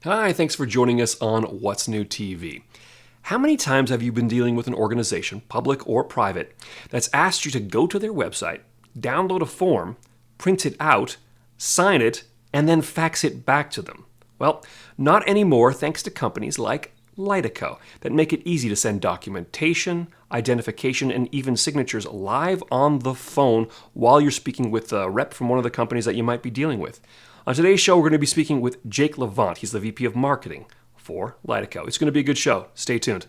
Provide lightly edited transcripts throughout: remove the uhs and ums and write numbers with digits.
Hi, thanks for joining us on What's New TV. How many times have you been dealing with an organization, public or private, that's asked you to go to their website, download a form, print it out, sign it, and then fax it back to them? Well, not anymore thanks to companies like Liteco that make it easy to send documentation, identification, and even signatures live on the phone while you're speaking with a rep from one of the companies that you might be dealing with. On today's show, we're going to be speaking with Jake Levant. He's the VP of Marketing for Lightico. It's going to be a good show. Stay tuned.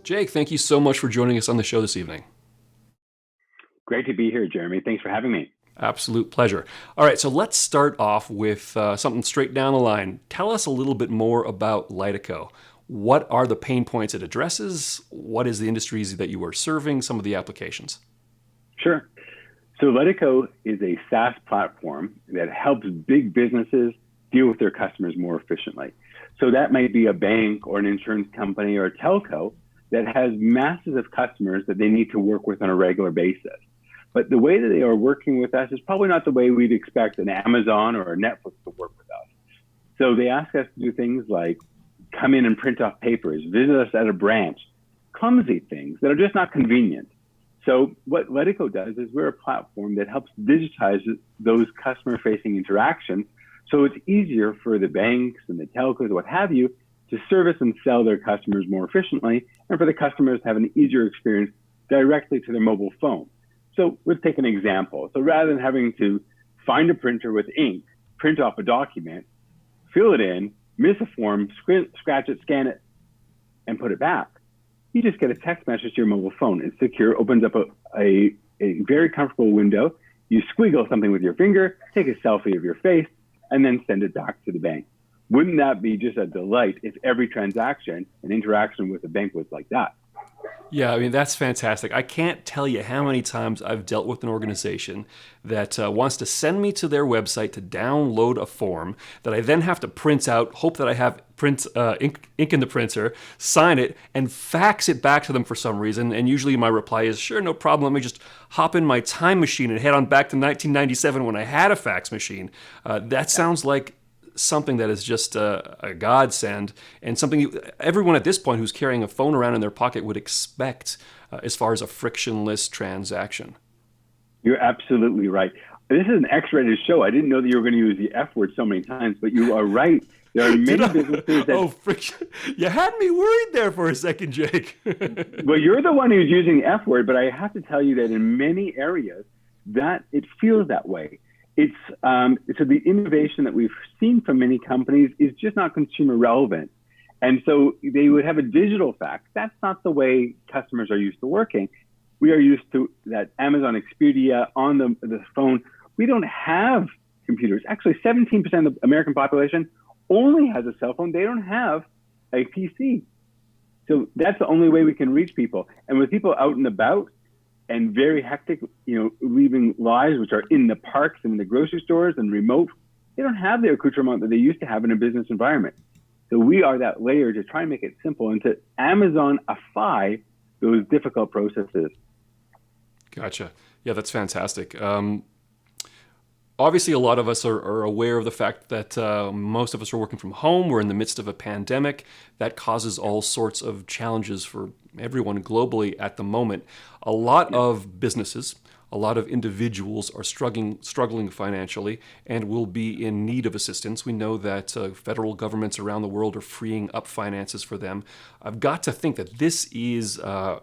Jake, thank you so much for joining us on the show this evening. Great to be here, Jeremy. Thanks for having me. Absolute pleasure. All right, so let's start off with something straight down the line. Tell us a little bit more about Liteco. What are the pain points it addresses? What is the industries that you are serving? Some of the applications. Sure. So Liteco is a SaaS platform that helps big businesses deal with their customers more efficiently. So that might be a bank or an insurance company or a telco that has masses of customers that they need to work with on a regular basis. But the way that they are working with us is probably not the way we'd expect an Amazon or a Netflix to work with us. So they ask us to do things like come in and print off papers, visit us at a branch, clumsy things that are just not convenient. So what Liteco does is we're a platform that helps digitize those customer-facing interactions so it's easier for the banks and the telcos, what have you, to service and sell their customers more efficiently, and for the customers to have an easier experience directly to their mobile phone. So let's take an example. So rather than having to find a printer with ink, print off a document, fill it in, miss a form, scratch it, scan it, and put it back, you just get a text message to your mobile phone. It's secure, opens up a very comfortable window. You squiggle something with your finger, take a selfie of your face, and then send it back to the bank. Wouldn't that be just a delight if every transaction and interaction with the bank was like that? Yeah, I mean, that's fantastic. I can't tell you how many times I've dealt with an organization that wants to send me to their website to download a form that I then have to print out, hope that I have ink in the printer, sign it, and fax it back to them for some reason. And usually my reply is, sure, no problem. Let me just hop in my time machine and head on back to 1997 when I had a fax machine. That sounds like something that is just a godsend and something everyone at this point who's carrying a phone around in their pocket would expect as far as a frictionless transaction. You're absolutely right. This is an X-rated show. I didn't know that you were going to use the F word so many times, but you are right. There are many businesses that... Oh, friction. You had me worried there for a second, Jake. Well, you're the one who's using the F word, but I have to tell you that in many areas that it feels that way. It's so the innovation that we've seen from many companies is just not consumer relevant. And so they would have a digital fax. That's not the way customers are used to working. We are used to that Amazon Expedia on the phone. We don't have computers. Actually, 17% of the American population only has a cell phone. They don't have a PC. So that's the only way we can reach people. And with people out and about, and very hectic, leaving lives which are in the parks and in the grocery stores and remote, they don't have the accoutrement that they used to have in a business environment. So we are that layer to try and make it simple and to Amazonify those difficult processes. Gotcha. Yeah, that's fantastic. Obviously, a lot of us are aware of the fact that most of us are working from home. We're in the midst of a pandemic that causes all sorts of challenges for everyone globally at the moment. A lot of businesses, a lot of individuals are struggling financially and will be in need of assistance. We know that federal governments around the world are freeing up finances for them. I've got to think that this is a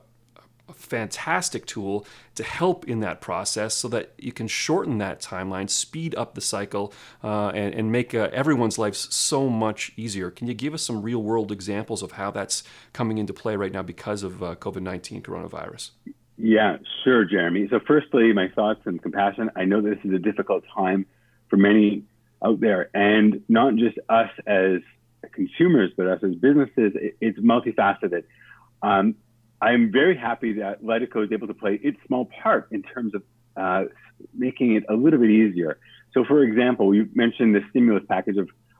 fantastic tool to help in that process so that you can shorten that timeline, speed up the cycle, and make everyone's lives so much easier. Can you give us some real world examples of how that's coming into play right now because of COVID-19 coronavirus? Yeah, sure, Jeremy. So firstly, my thoughts and compassion. I know this is a difficult time for many out there, and not just us as consumers, but us as businesses. It's multifaceted. I'm very happy that Liteco is able to play its small part in terms of making it a little bit easier. So, for example, you mentioned the stimulus package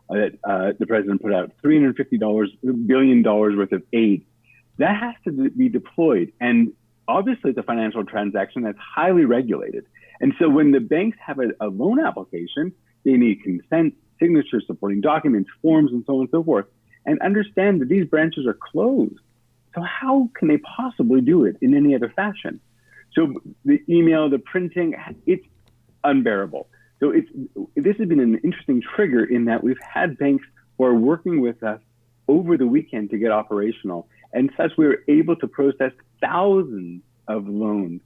that the president put out, $350 billion worth of aid. That has to be deployed. And obviously, it's a financial transaction that's highly regulated. And so when the banks have a loan application, they need consent, signatures, supporting documents, forms, and so on and so forth, and understand that these branches are closed. So how can they possibly do it in any other fashion? So the email, the printing, it's unbearable. So this has been an interesting trigger in that we've had banks who are working with us over the weekend to get operational. And such, we were able to process thousands of loans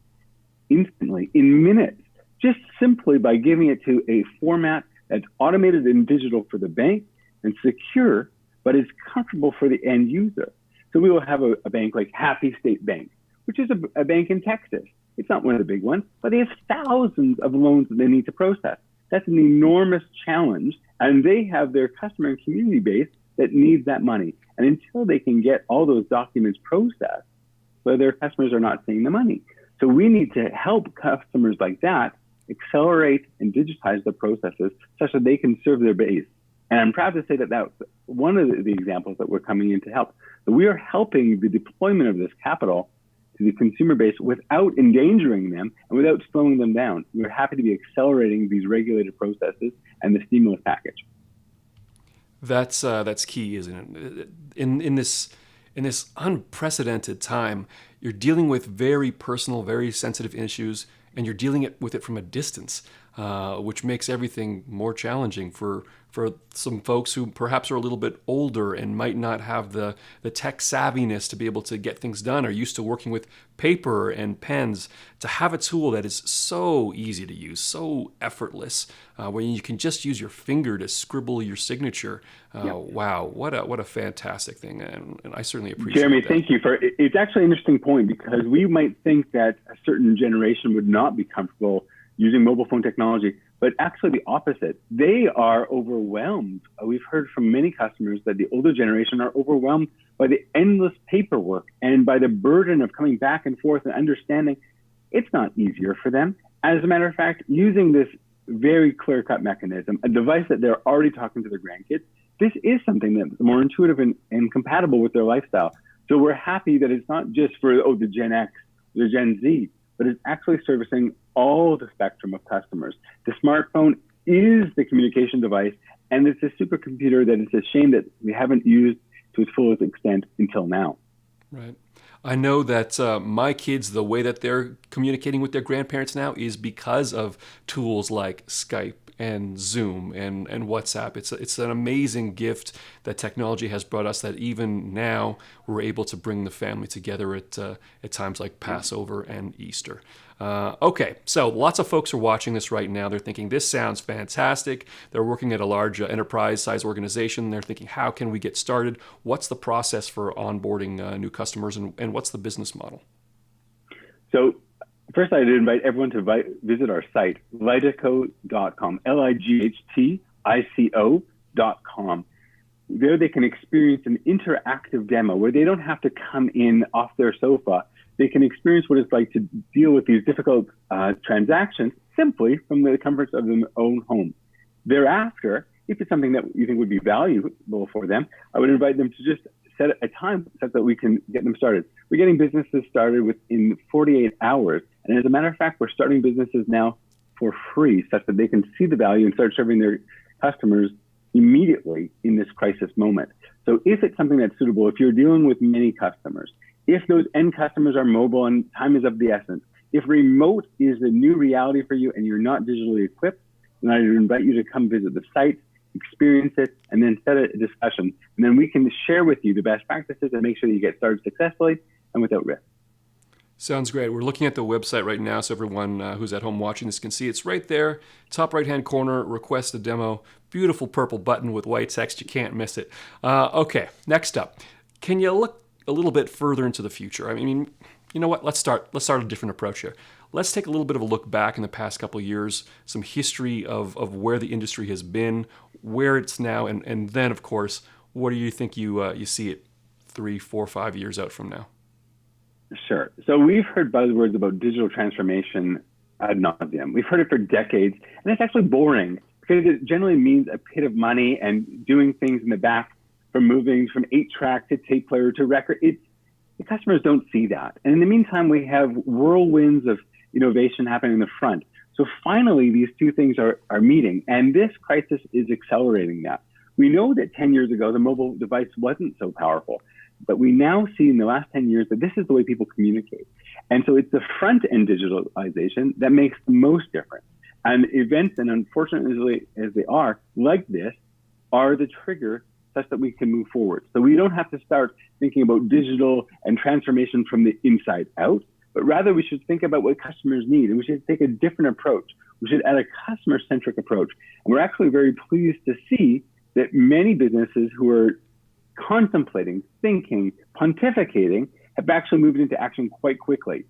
instantly in minutes, just simply by giving it to a format that's automated and digital for the bank and secure, but is comfortable for the end user. So we will have a bank like Happy State Bank, which is a bank in Texas. It's not one of the big ones, but they have thousands of loans that they need to process. That's an enormous challenge, and they have their customer and community base that needs that money. And until they can get all those documents processed, well, their customers are not seeing the money. So we need to help customers like that accelerate and digitize the processes such that they can serve their base. And I'm proud to say that that's one of the examples that we're coming in to help. So we are helping the deployment of this capital to the consumer base without endangering them and without slowing them down. We're happy to be accelerating these regulated processes and the stimulus package. That's key, isn't it? In this unprecedented time, you're dealing with very personal, very sensitive issues, and you're dealing with it from a distance, which makes everything more challenging for some folks who perhaps are a little bit older and might not have the tech savviness to be able to get things done, or used to working with paper and pens. To have a tool that is so easy to use, so effortless, where you can just use your finger to scribble your signature. Wow, what a fantastic thing, and I certainly appreciate Jeremy, that. thank you it's actually an interesting point, because we might think that a certain generation would not be comfortable using mobile phone technology, but actually the opposite. They are overwhelmed. We've heard from many customers that the older generation are overwhelmed by the endless paperwork and by the burden of coming back and forth and understanding it's not easier for them. As a matter of fact, using this very clear-cut mechanism, a device that they're already talking to their grandkids, this is something that's more intuitive and compatible with their lifestyle. So we're happy that it's not just for the Gen X, the Gen Z, but it's actually servicing all the spectrum of customers. The smartphone is the communication device, and it's a supercomputer that it's a shame that we haven't used to its fullest extent until now. Right. I know that my kids, the way that they're communicating with their grandparents now is because of tools like Skype and Zoom and WhatsApp. It's an amazing gift that technology has brought us, that even now we're able to bring the family together at times like Passover and Easter. Okay, so lots of folks are watching this right now. They're thinking, this sounds fantastic. They're working at a large enterprise-size organization. They're thinking, how can we get started? What's the process for onboarding new customers, and what's the business model? So first, I'd invite everyone to visit our site, Liteco.com, Lightco.com. There they can experience an interactive demo where they don't have to come in off their sofa. They can experience what it's like to deal with these difficult transactions simply from the comforts of their own home. Thereafter, if it's something that you think would be valuable for them, I would invite them to just set a time so that we can get them started. We're getting businesses started within 48 hours. And as a matter of fact, we're starting businesses now for free, such that they can see the value and start serving their customers immediately in this crisis moment. So if it's something that's suitable, if you're dealing with many customers, if those end customers are mobile and time is of the essence, if remote is the new reality for you and you're not digitally equipped, then I would invite you to come visit the site, experience it, and then set a discussion. And then we can share with you the best practices and make sure that you get started successfully and without risk. Sounds great. We're looking at the website right now, so everyone who's at home watching this can see it's right there, top right-hand corner, request a demo. Beautiful purple button with white text. You can't miss it. Okay, next up. Can you look a little bit further into the future? I mean, you know what? Let's start a different approach here. Let's take a little bit of a look back in the past couple of years, some history of where the industry has been, where it's now, and then, of course, what do you think you see it 3, 4, 5 years out from now? Sure. So we've heard buzzwords about digital transformation ad nauseum. We've heard it for decades, and it's actually boring because it generally means a pit of money and doing things in the back, from moving from 8-track to tape player to record. The customers don't see that. And in the meantime, we have whirlwinds of innovation happening in the front. So finally, these two things are meeting, and this crisis is accelerating that. We know that 10 years ago, the mobile device wasn't so powerful, but we now see in the last 10 years that this is the way people communicate. And so it's the front-end digitalization that makes the most difference. And events, and unfortunately as they are, like this, are the trigger such that we can move forward. So we don't have to start thinking about digital and transformation from the inside out, but rather we should think about what customers need, and we should take a different approach. We should add a customer-centric approach. And we're actually very pleased to see that many businesses who are contemplating, thinking, pontificating, have actually moved into action quite quickly.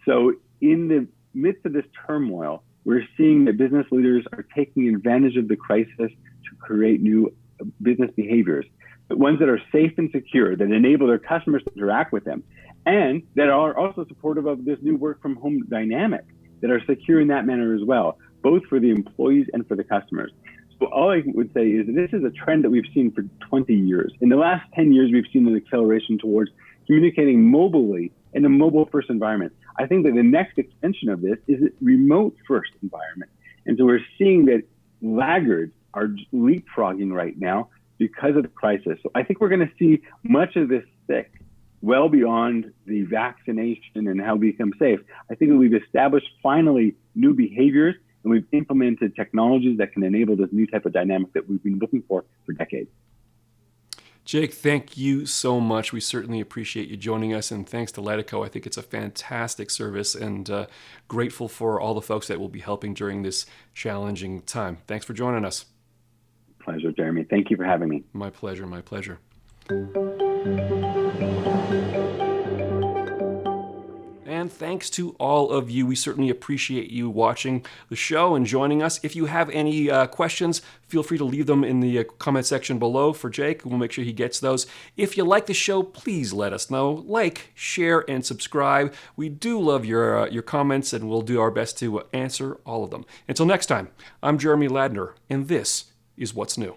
So in the midst of this turmoil, we're seeing that business leaders are taking advantage of the crisis to create new business behaviors, but ones that are safe and secure, that enable their customers to interact with them, and that are also supportive of this new work from home dynamic, that are secure in that manner as well, both for the employees and for the customers. So all I would say is that this is a trend that we've seen for 20 years. In the last 10 years, we've seen an acceleration towards communicating mobilely in a mobile-first environment. I think that the next extension of this is a remote-first environment. And so we're seeing that laggards are leapfrogging right now because of the crisis. So I think we're going to see much of this stick well beyond the vaccination and how we become safe. I think that we've established finally new behaviors, and we've implemented technologies that can enable this new type of dynamic that we've been looking for decades. Jake, thank you so much. We certainly appreciate you joining us, and thanks to Liteco. I think it's a fantastic service, and grateful for all the folks that will be helping during this challenging time. Thanks for joining us. Pleasure, Jeremy. Thank you for having me. My pleasure, my pleasure. And thanks to all of you. We certainly appreciate you watching the show and joining us. If you have any questions, feel free to leave them in the comment section below for Jake. We'll make sure he gets those. If you like the show, please let us know. Like, share, and subscribe. We do love your comments, and we'll do our best to answer all of them. Until next time, I'm Jeremy Ladner, and this is What's New.